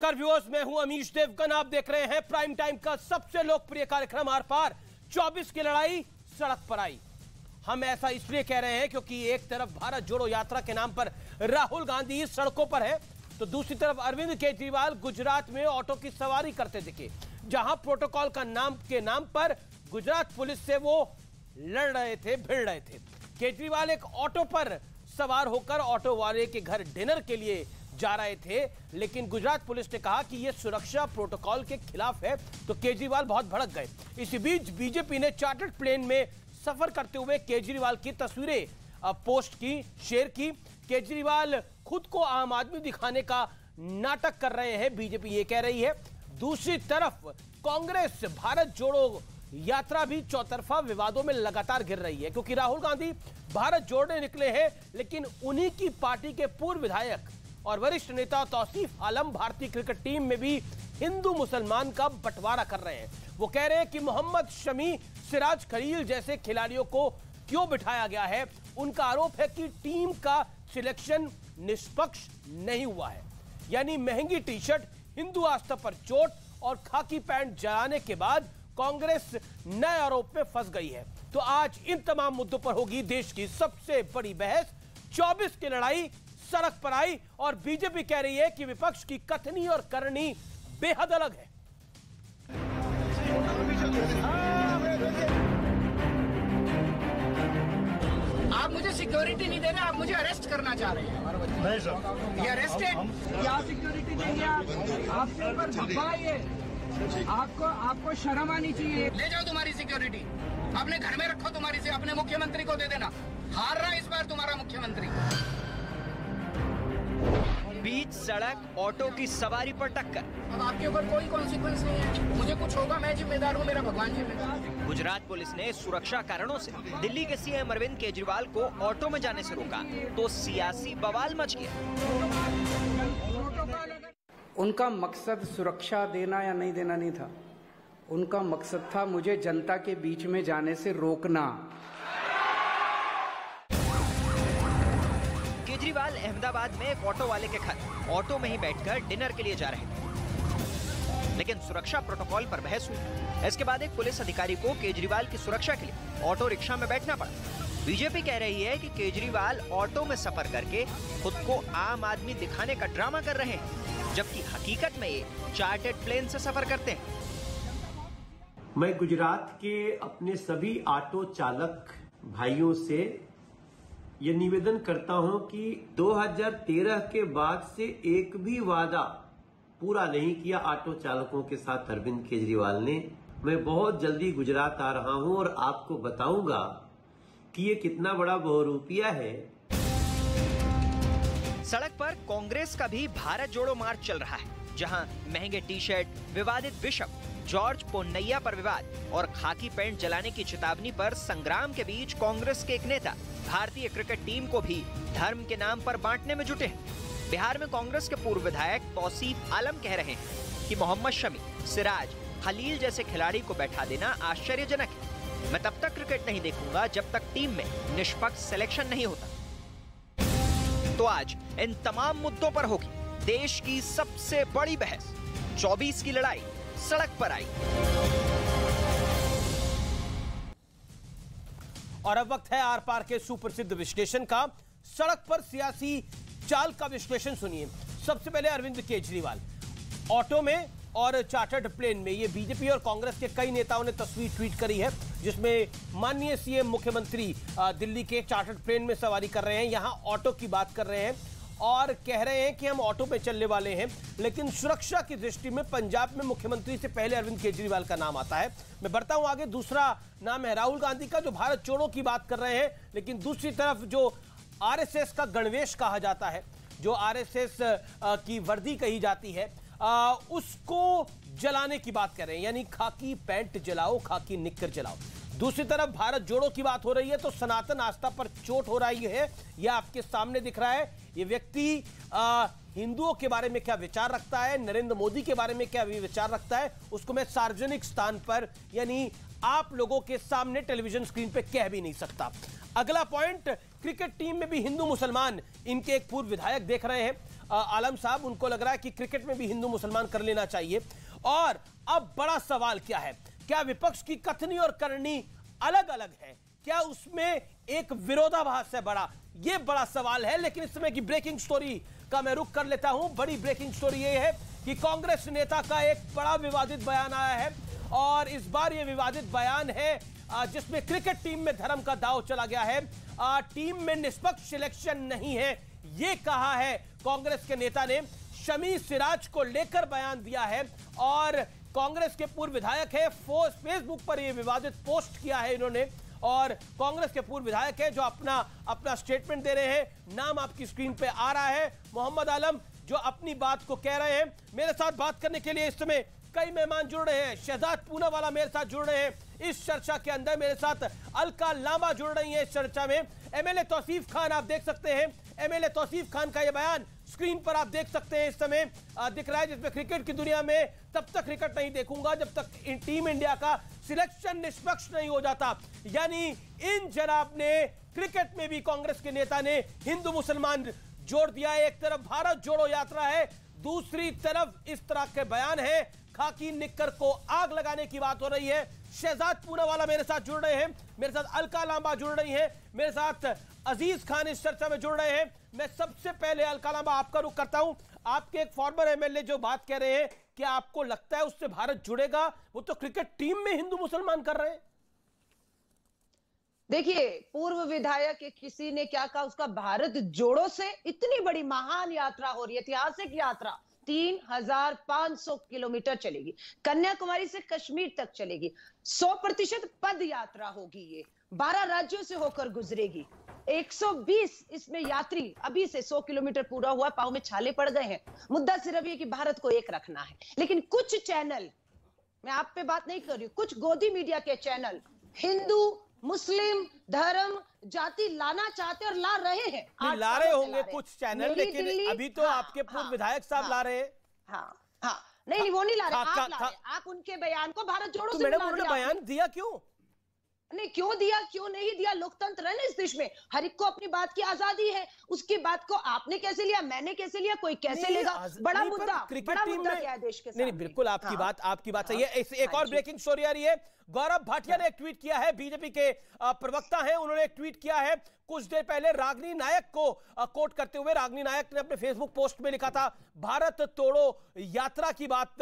Viewers, मैं हूं अमीश देवगन। आप देख रहे हैं प्राइम टाइम का सबसे लोकप्रिय कार्यक्रम आर पार। 24 की लड़ाई सड़क पर आई। हम ऐसा इसलिए कह रहे हैं क्योंकि एक तरफ भारत जोड़ो यात्रा के नाम पर राहुल गांधी सड़कों पर है, तो दूसरी तरफ अरविंद केजरीवाल गुजरात में ऑटो की सवारी करते दिखे, जहां प्रोटोकॉल का नाम पर गुजरात पुलिस से वो लड़ रहे थे, भिड़ रहे थे। केजरीवाल एक ऑटो पर सवार होकर ऑटो वाले के घर डिनर के लिए जा रहे थे, लेकिन गुजरात पुलिस ने कहा कि यह सुरक्षा प्रोटोकॉल के खिलाफ है, तो केजरीवाल बहुत भड़क गए। इसी बीच बीजेपी ने चार्टर्ड प्लेन में सफर करते हुए केजरीवाल की तस्वीरें पोस्ट की, शेयर की। केजरीवाल खुद को आम आदमी दिखाने का नाटक कर रहे हैं, बीजेपी ये कह रही है। दूसरी तरफ कांग्रेस भारत जोड़ो यात्रा भी चौतरफा विवादों में लगातार घिर रही है, क्योंकि राहुल गांधी भारत जोड़ने निकले हैं, लेकिन उन्हीं की पार्टी के पूर्व विधायक और वरिष्ठ नेता तौसीफ आलम भारतीय क्रिकेट टीम में भी हिंदू मुसलमान का बंटवारा कर रहे हैं। वो कह रहे हैं कि मोहम्मद शमी, सिराज खलील जैसे खिलाड़ियों को क्यों बिठाया गया है। उनका आरोप है कि टीम का सिलेक्शन निष्पक्ष नहीं हुआ है। यानी महंगी टी शर्ट, हिंदू आस्था पर चोट और खाकी पैंट जलाने के बाद कांग्रेस नए आरोप में फंस गई है। तो आज इन तमाम मुद्दों पर होगी देश की सबसे बड़ी बहस। 24 की लड़ाई सड़क पर आई और बीजेपी कह रही है कि विपक्ष की कथनी और करनी बेहद अलग है। आप मुझे सिक्योरिटी नहीं दे रहे, आप मुझे अरेस्ट करना चाह रहे हैं। नहीं सर, ये अरेस्ट है। क्या सिक्योरिटी देंगे आप? आपके ऊपर धब्बा है, आपको शर्म आनी चाहिए। ले जाओ तुम्हारी सिक्योरिटी, अपने घर में रखो। तुम्हारी से अपने मुख्यमंत्री को दे देना। हार रहा इस बार तुम्हारा मुख्यमंत्री। बीच सड़क ऑटो की सवारी पर टक्कर। अब आपके ऊपर कोई कॉन्सिक्वेंस नहीं है। मुझे कुछ होगा, मैं जिम्मेदार हूँ, मेरा भगवान जिम्मेदार। गुजरात पुलिस ने सुरक्षा कारणों से दिल्ली के सीएम अरविंद केजरीवाल को ऑटो में जाने से रोका, तो सियासी बवाल मच गया। उनका मकसद सुरक्षा देना या नहीं देना नहीं था, उनका मकसद था मुझे जनता के बीच में जाने से रोकना। केजरीवाल अहमदाबाद में एक ऑटो वाले के घर ऑटो में ही बैठकर डिनर के लिए जा रहे थे, लेकिन सुरक्षा प्रोटोकॉल पर बहस हुई। इसके बाद एक पुलिस अधिकारी को केजरीवाल की सुरक्षा के लिए ऑटो रिक्शा में बैठना पड़ा। बीजेपी कह रही है कि केजरीवाल ऑटो में सफर करके खुद को आम आदमी दिखाने का ड्रामा कर रहे हैं, जबकि हकीकत में ये चार्टर्ड प्लेन से सफर करते हैं। मैं गुजरात के अपने सभी ऑटो चालक भाइयों से ये निवेदन करता हूं कि 2013 के बाद से एक भी वादा पूरा नहीं किया ऑटो चालकों के साथ अरविंद केजरीवाल ने। मैं बहुत जल्दी गुजरात आ रहा हूं और आपको बताऊंगा कि ये कितना बड़ा बहुरूपिया है। सड़क पर कांग्रेस का भी भारत जोड़ो मार्च चल रहा है, जहां महंगे टी शर्ट, विवादित बिशप, जॉर्ज पोन्नैया पर विवाद और खाकी पैंट जलाने की चेतावनी पर संग्राम के बीच कांग्रेस के एक नेता भारतीय क्रिकेट टीम को भी धर्म के नाम पर बांटने में जुटे हैं। बिहार में कांग्रेस के पूर्व विधायक तौसीफ आलम कह रहे हैं कि मोहम्मद शमी, सिराज खलील जैसे खिलाड़ी को बैठा देना आश्चर्यजनक है। मैं तब तक क्रिकेट नहीं देखूंगा जब तक टीम में निष्पक्ष सिलेक्शन नहीं होता। तो आज इन तमाम मुद्दों पर होगी देश की सबसे बड़ी बहस। 24 की लड़ाई सड़क पर आई। और अब वक्त है आर पार के सुप्रसिद्ध विश्लेषण का। सड़क पर सियासी चाल का विश्लेषण सुनिए। सबसे पहले अरविंद केजरीवाल ऑटो में और चार्टर्ड प्लेन में। ये बीजेपी और कांग्रेस के कई नेताओं ने तस्वीर ट्वीट करी है, जिसमें माननीय सीएम मुख्यमंत्री दिल्ली के चार्टर्ड प्लेन में सवारी कर रहे हैं, यहां ऑटो की बात कर रहे हैं और कह रहे हैं कि हम ऑटो पे चलने वाले हैं। लेकिन सुरक्षा की दृष्टि में पंजाब में मुख्यमंत्री से पहले अरविंद केजरीवाल का नाम आता है। मैं बढ़ता हूं आगे। दूसरा नाम है राहुल गांधी का, जो भारत जोड़ो की बात कर रहे हैं, लेकिन दूसरी तरफ जो आरएसएस का गणवेश कहा जाता है, जो आरएसएस की वर्दी कही जाती है, उसको जलाने की बात कर रहे हैं। यानी खाकी पैंट जलाओ, खाकी निक्कर जलाओ। दूसरी तरफ भारत जोड़ो की बात हो रही है, तो सनातन आस्था पर चोट हो रही है। यह आपके सामने दिख रहा है। ये व्यक्ति हिंदुओं के बारे में क्या विचार रखता है, नरेंद्र मोदी के बारे में क्या विचार रखता है, उसको मैं सार्वजनिक स्थान पर, यानी आप लोगों के सामने टेलीविजन स्क्रीन पे कह भी नहीं सकता। अगला पॉइंट, क्रिकेट टीम में भी हिंदू मुसलमान, इनके एक पूर्व विधायक देख रहे हैं। आलम साहब, उनको लग रहा है कि क्रिकेट में भी हिंदू मुसलमान कर लेना चाहिए। और अब बड़ा सवाल क्या है, क्या विपक्ष की कथनी और करनी अलग अलग है? क्या उसमें एक विरोधाभास है बड़ा? ये बड़ा सवाल है। लेकिन इस समय की ब्रेकिंग स्टोरी का मैं रुख कर लेता हूं। बड़ी ब्रेकिंग स्टोरी ये है कि कांग्रेस नेता का एक बड़ा विवादित बयान आया है, और इस बार ये विवादित बयान है जिसमें क्रिकेट टीम में धर्म का दांव चला गया है। टीम में निष्पक्ष सिलेक्शन नहीं है, ये कहा है कांग्रेस के नेता ने। शमी सिराज को लेकर बयान दिया है, और कांग्रेस के पूर्व विधायक है, फेसबुक पर यह विवादित पोस्ट किया है इन्होंने। और कांग्रेस के पूर्व विधायक है जो अपना स्टेटमेंट दे रहे हैं। नाम आपकी स्क्रीन पे आ रहा है, मोहम्मद आलम, जो अपनी बात को कह रहे हैं। मेरे साथ बात करने के लिए इस समय कई मेहमान जुड़ रहे हैं। शहजाद पूनावाला मेरे साथ जुड़ रहे हैं इस चर्चा के अंदर। मेरे साथ अलका लांबा जुड़ रही है इस चर्चा में। एमएलए तौसीफ खान आप देख सकते हैं, एमएलए तौसीफ खान का यह बयान स्क्रीन पर आप देख सकते हैं इस समय दिख रहा है, जिसमें क्रिकेट की दुनिया में तब तक क्रिकेट नहीं देखूंगा जब तक टीम इंडिया का सिलेक्शन निष्पक्ष नहीं हो जाता। यानी इन जनाब ने क्रिकेट में भी कांग्रेस के नेता ने हिंदू मुसलमान जोड़ दिया है। एक तरफ भारत जोड़ो यात्रा है, दूसरी तरफ इस तरह के बयान है, खाकी निक्कर को आग लगाने की बात हो रही है। शहजाद पूनावाला मेरे साथ जुड़ रहे हैं, मेरे साथ अलका लांबा जुड़ रही हैं, मेरे साथ अजीज खान इस चर्चा में जुड़ रहे हैं। मैं सबसे पहले अलका लांबा आपका रुख करता हूं। आपके एक फॉर्मर एमएलए जो बात कह रहे हैं, क्या आपको लगता है उससे भारत जुड़ेगा? वो तो क्रिकेट टीम में हिंदू मुसलमान कर रहे हैं। देखिए, पूर्व विधायक किसी ने क्या कहा, उसका भारत जोड़ो से इतनी बड़ी महान यात्रा हो रही है, ऐतिहासिक यात्रा 3500 किलोमीटर चलेगी, कन्याकुमारी से कश्मीर तक चलेगी, 100% पद यात्रा होगी, ये 12 राज्यों से होकर गुजरेगी, 120 इसमें यात्री, अभी से 100 किलोमीटर पूरा हुआ, पांव में छाले पड़ गए हैं। मुद्दा सिर्फ ये कि भारत को एक रखना है। लेकिन कुछ चैनल, मैं आप पे बात नहीं कर रही हूं, कुछ गोदी मीडिया के चैनल हिंदू मुस्लिम धर्म जाति लाना चाहते और ला रहे हैं। ला रहे होंगे कुछ चैनल, लेकिन अभी तो आपके पूर्व विधायक साहब ला रहे हैं। हाँ, नहीं वो नहीं ला रहे, आप ला रहे। आप उनके बयान को भारत जोड़ो से मैडम उन्होंने बयान दिया क्यों? नहीं, क्यों दिया क्यों नहीं दिया, लोकतंत्र है ना इस देश में, हर एक को अपनी बात की आजादी है। उसकी बात को आपने कैसे लिया, मैंने कैसे लिया, कोई कैसे लेगा, बड़ा मुद्दा क्या है देश के सामने। नहीं, बिल्कुल आपकी बात सही है। एक और ब्रेकिंग स्टोरी आ रही है। गौरव भाटिया ने एक ट्वीट किया है, बीजेपी के प्रवक्ता हैं, उन्होंने एक ट्वीट किया है कुछ देर पहले रागिनी नायक को कोट करते हुए। रागिनी नायक ने अपने फेसबुक पोस्ट में लिखा था, भारत तोड़ो यात्रा की बात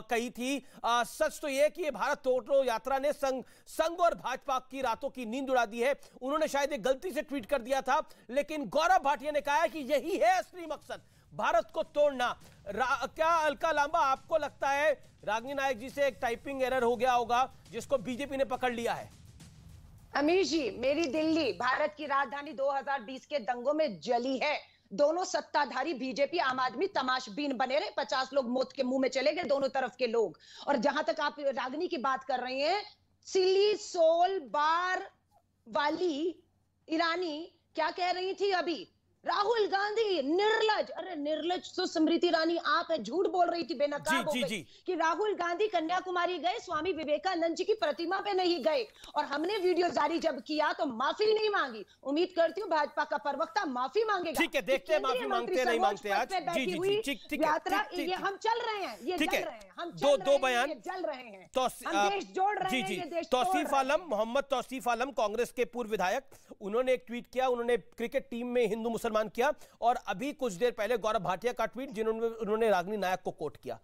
कही थी। सच तो यह कि भारत तोड़ो यात्रा ने संघ और भाजपा की रातों की नींद उड़ा दी है। उन्होंने शायद एक गलती से ट्वीट कर दिया था, लेकिन गौरव भाटिया ने कहा है कि यही है असली मकसद, भारत को तोड़ना। क्या अलका लांबा आपको लगता है रागिनी नायक जी से एक टाइपिंग एरर हो गया होगा जिसको बीजेपी ने पकड़ लिया है? अमीश जी, मेरी दिल्ली भारत की राजधानी 2020 के दंगों में जली है। दोनों सत्ताधारी बीजेपी आम आदमी तमाशबीन बने रहे, 50 लोग मौत के मुंह में चले गए, दोनों तरफ के लोग। और जहां तक आप रागिनी की बात कर रही हैं, सिली सोल बार वाली ईरानी क्या कह रही थी अभी, राहुल गांधी निर्लज, अरे निर्लज तो स्मृति ईरानी आप है, झूठ बोल रही थी बेनकाब हो गई कि राहुल गांधी कन्याकुमारी गए, स्वामी विवेकानंद जी की प्रतिमा पे नहीं गए। और हमने वीडियो जारी जब किया तो माफी नहीं मांगी। उम्मीद करती हूँ भाजपा का प्रवक्ता माफी मांगेगा। ठीक है, देखते हैं माफी मांगते नहीं मांगते आज। जी, यात्रा ये हम चल रहे हैं, ये चल रहे हैं, हम दो बयान चल रहे हैं, हम देश जोड़ रहे हैं, ये देश तौसीफ आलम, मोहम्मद तौसीफ आलम, कांग्रेस के पूर्व विधायक, उन्होंने एक ट्वीट किया, उन्होंने क्रिकेट टीम में हिंदू मुसलमान किया। और अभी कुछ देर पहले गौरव भाटिया का ट्वीट जिन्होंने रागिनी नायक को कोट किया।